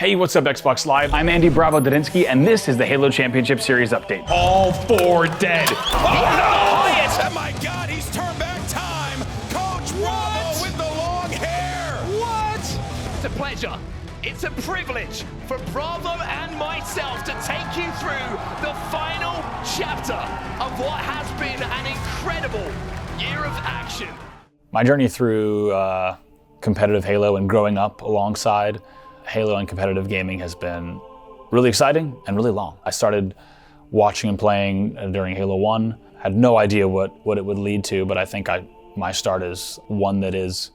Hey, what's up, Xbox Live? I'm Andy Bravo Dudynsky, and this is the Halo Championship Series update. All four dead. Oh my God, he's turned back time. Coach Bravo with the long hair. What? It's a pleasure. It's a privilege for Bravo and myself to take you through the final chapter of what has been an incredible year of action. My journey through competitive Halo and growing up alongside Halo and competitive gaming has been really exciting and really long. I started watching and playing during Halo 1. Had no idea what it would lead to, but I think my start is one that is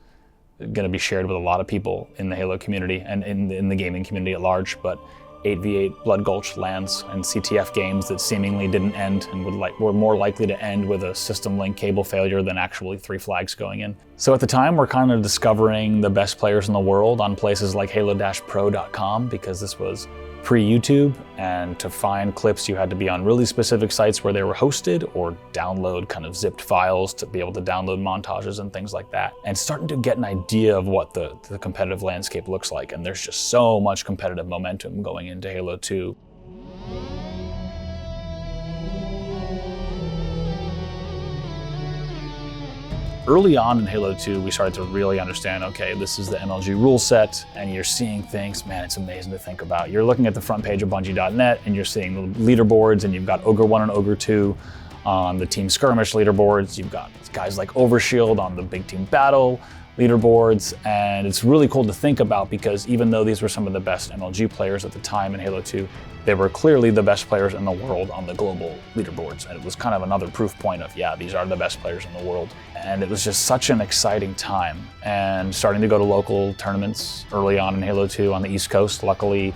going to be shared with a lot of people in the Halo community and in the gaming community at large. But 8v8 Blood Gulch lands and CTF games that seemingly didn't end and were more likely to end with a system link cable failure than actually 3 flags going in. So at the time, we're kind of discovering the best players in the world on places like halo-pro.com, because this was pre-YouTube, and to find clips you had to be on really specific sites where they were hosted or download kind of zipped files to be able to download montages and things like that. And starting to get an idea of what the competitive landscape looks like, and there's just so much competitive momentum going into Halo 2. Early on in Halo 2, we started to really understand, okay, this is the MLG rule set, and you're seeing things, man, it's amazing to think about. You're looking at the front page of Bungie.net, and you're seeing the leaderboards, and you've got Ogre 1 and Ogre 2 on the Team Skirmish leaderboards. You've got guys like Overshield on the Big Team Battle leaderboards, and it's really cool to think about, because even though these were some of the best MLG players at the time in Halo 2, they were clearly the best players in the world on the global leaderboards. And it was kind of another proof point of, yeah, these are the best players in the world. And it was just such an exciting time. And starting to go to local tournaments early on in Halo 2 on the East Coast. Luckily,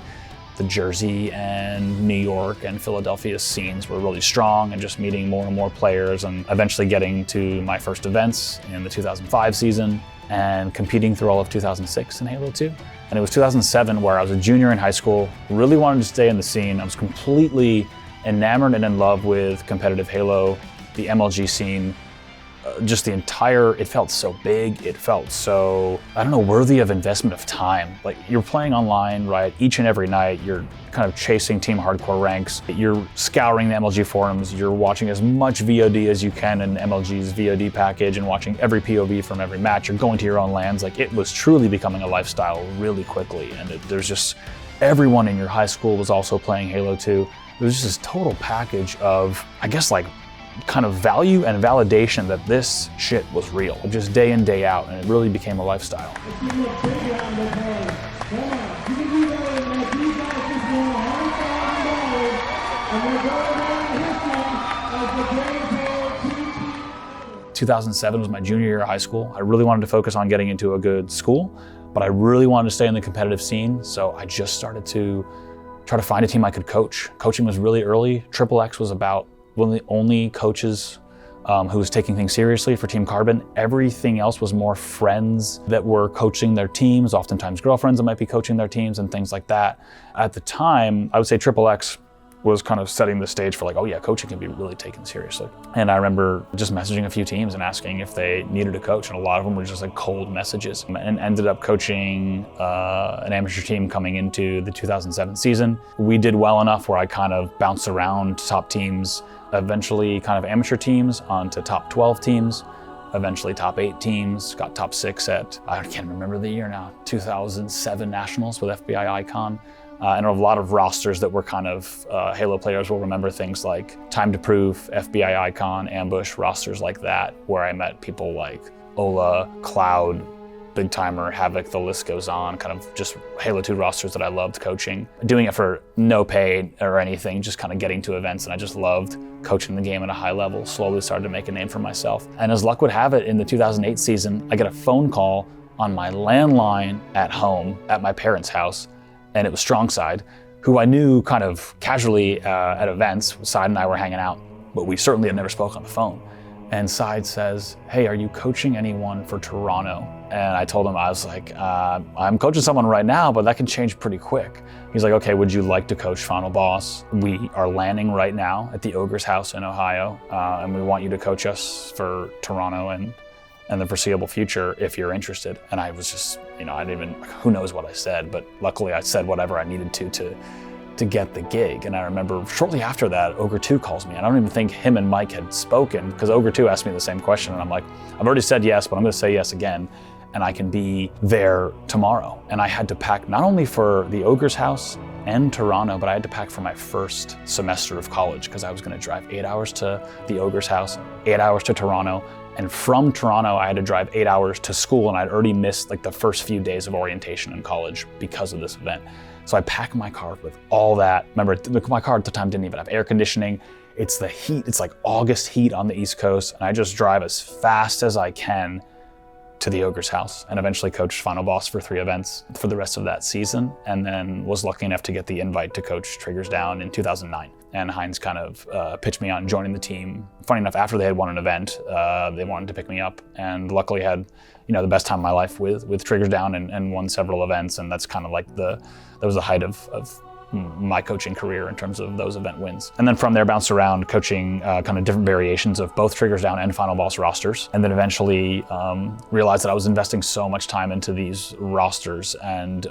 the Jersey and New York and Philadelphia scenes were really strong, and just meeting more and more players, and eventually getting to my first events in the 2005 season and competing through all of 2006 in Halo 2. And it was 2007 where I was a junior in high school, really wanted to stay in the scene. I was completely enamored and in love with competitive Halo, the MLG scene, just the entire, it felt so big, it felt so, I don't know, worthy of investment of time. Like, you're playing online, right? Each and every night, you're kind of chasing Team Hardcore ranks. You're scouring the MLG forums. You're watching as much VOD as you can in MLG's VOD package, and watching every POV from every match. You're going to your own lands. Like, it was truly becoming a lifestyle really quickly. And there's just, everyone in your high school was also playing Halo 2. It was just this total package of, I guess, like, kind of value and validation that this shit was real, just day in, day out, and it really became a lifestyle. 2007 was my junior year of high school. I really wanted to focus on getting into a good school, but I really wanted to stay in the competitive scene, so I just started to try to find a team I could coach. Coaching was really early. XXX was about one of the only coaches who was taking things seriously for Team Carbon. Everything else was more friends that were coaching their teams, oftentimes girlfriends that might be coaching their teams and things like that. At the time, I would say XXX was kind of setting the stage for, like, oh yeah, coaching can be really taken seriously. And I remember just messaging a few teams and asking if they needed a coach, and a lot of them were just like cold messages, and ended up coaching an amateur team coming into the 2007 season. We did well enough where I kind of bounced around top teams, eventually kind of amateur teams onto top 12 teams, eventually top 8 teams, got top 6 at, I can't remember the year now, 2007 Nationals with FBI Icon. And a lot of rosters that were kind of, Halo players will remember things like Time to Proof, FBI Icon, Ambush, rosters like that, where I met people like Ola, Cloud, Big Timer, Havoc, the list goes on, kind of just Halo 2 rosters that I loved coaching. Doing it for no pay or anything, just kind of getting to events, and I just loved coaching the game at a high level. Slowly started to make a name for myself. And as luck would have it, in the 2008 season, I get a phone call on my landline at home at my parents' house, and it was Strongside, who I knew kind of casually at events. Side and I were hanging out, but we certainly had never spoke on the phone. And Side says, hey, are you coaching anyone for Toronto? And I told him, I was like, I'm coaching someone right now, but that can change pretty quick. He's like, okay, would you like to coach Final Boss? We are landing right now at the Ogre's house in Ohio, and we want you to coach us for Toronto. And in the foreseeable future if you're interested. And I was just, you know, I didn't even, who knows what I said, but luckily I said whatever I needed to get the gig. And I remember shortly after that, Ogre 2 calls me. I don't even think him and Mike had spoken, because Ogre 2 asked me the same question. And I'm like, I've already said yes, but I'm gonna say yes again. And I can be there tomorrow. And I had to pack not only for the Ogre's house and Toronto, but I had to pack for my first semester of college, because I was gonna drive 8 hours to the Ogre's house, 8 hours to Toronto. And from Toronto, I had to drive 8 hours to school, and I'd already missed like the first few days of orientation in college because of this event. So I packed my car with all that. Remember, my car at the time didn't even have air conditioning. It's the heat, it's like August heat on the East Coast, and I just drive as fast as I can to the Ogre's house, and eventually coached Final Boss for 3 events for the rest of that season, and then was lucky enough to get the invite to coach Triggers Down in 2009. And Heinz kind of pitched me on joining the team. Funny enough, after they had won an event, they wanted to pick me up, and luckily had, you know, the best time of my life with Triggers Down, and won several events, and that's kind of like that was the height of my coaching career in terms of those event wins. And then from there, bounced around coaching kind of different variations of both Triggers Down and Final Boss rosters. And then eventually realized that I was investing so much time into these rosters, and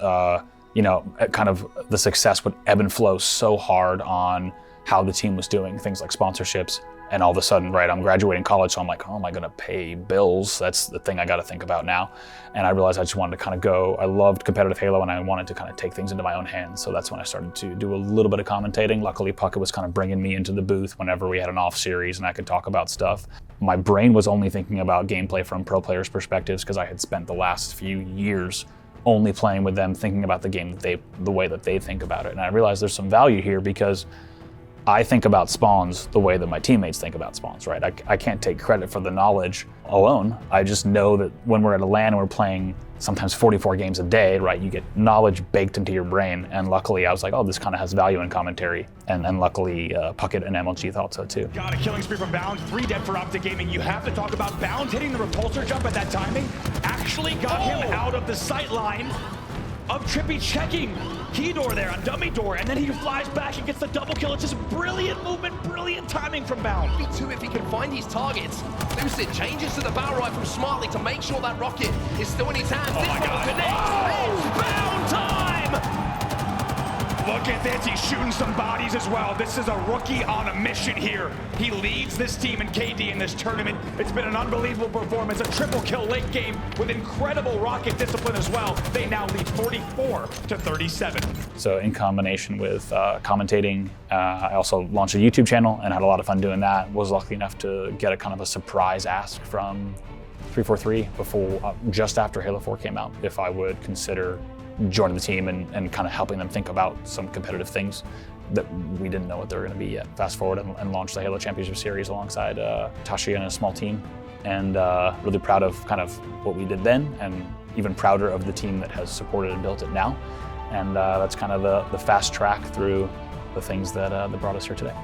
you know, kind of the success would ebb and flow so hard on how the team was doing, things like sponsorships. And all of a sudden, right, I'm graduating college, so I'm like, how am I gonna pay bills? That's the thing I gotta think about now. And I realized I just wanted to kind of go, I loved competitive Halo, and I wanted to kind of take things into my own hands. So that's when I started to do a little bit of commentating. Luckily, Puckett was kind of bringing me into the booth whenever we had an off series and I could talk about stuff. My brain was only thinking about gameplay from pro players' perspectives, because I had spent the last few years only playing with them, thinking about the game the way that they think about it. And I realized there's some value here, because I think about spawns the way that my teammates think about spawns, right? I can't take credit for the knowledge alone. I just know that when we're at a LAN and we're playing sometimes 44 games a day, right, you get knowledge baked into your brain. And luckily I was like, oh, this kind of has value in commentary. And luckily Puckett and MLG thought so too. Got a killing spree from Bound, 3 dead for Optic Gaming. You have to talk about Bound hitting the repulsor jump at that timing. Actually got him out of the sight line of Trippy checking key door there on dummy door, and then he flies back and gets the double kill. It's just brilliant movement, brilliant timing from Bound. Me too, if he can find his targets. Lucid changes to the barrel rifle smartly to make sure that rocket is still in his hands. Oh my God. It's Bound time! Look at this, he's shooting some bodies as well. This is a rookie on a mission here. He leads this team in KD in this tournament. It's been an unbelievable performance, a triple kill late game with incredible rocket discipline as well. They now lead 44-37. So in combination with commentating, I also launched a YouTube channel and had a lot of fun doing that. Was lucky enough to get a kind of a surprise ask from 343 before, just after Halo 4 came out, if I would consider joining the team and kind of helping them think about some competitive things that we didn't know what they were going to be yet. Fast forward and launched the Halo Championship Series alongside Tashi and a small team, and really proud of kind of what we did then, and even prouder of the team that has supported and built it now. And that's kind of the fast track through the things that brought us here today.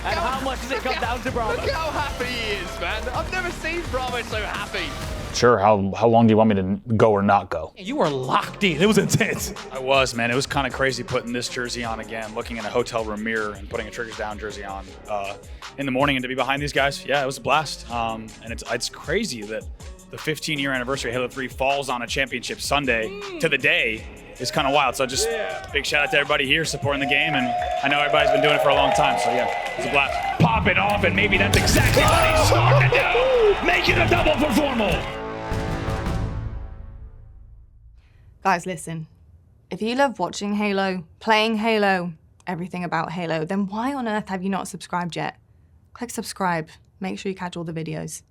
And how much does it come down to Bravo? Look how happy he is, man. I've never seen Bravo so happy. Sure, how long do you want me to go or not go? You were locked in. It was intense. I was, man. It was kind of crazy putting this jersey on again, looking in a hotel room mirror and putting a Triggers Down jersey on in the morning, and to be behind these guys, yeah, it was a blast. And it's crazy that the 15-year anniversary of Halo 3 falls on a championship Sunday to the day. It's kind of wild. So just big shout out to everybody here supporting the game, and I know everybody's been doing it for a long time, so yeah, it was a blast. Pop it off, and maybe that's exactly what he's trying to do. Make it a double performal. Guys, listen. If you love watching Halo, playing Halo, everything about Halo, then why on earth have you not subscribed yet? Click subscribe. Make sure you catch all the videos.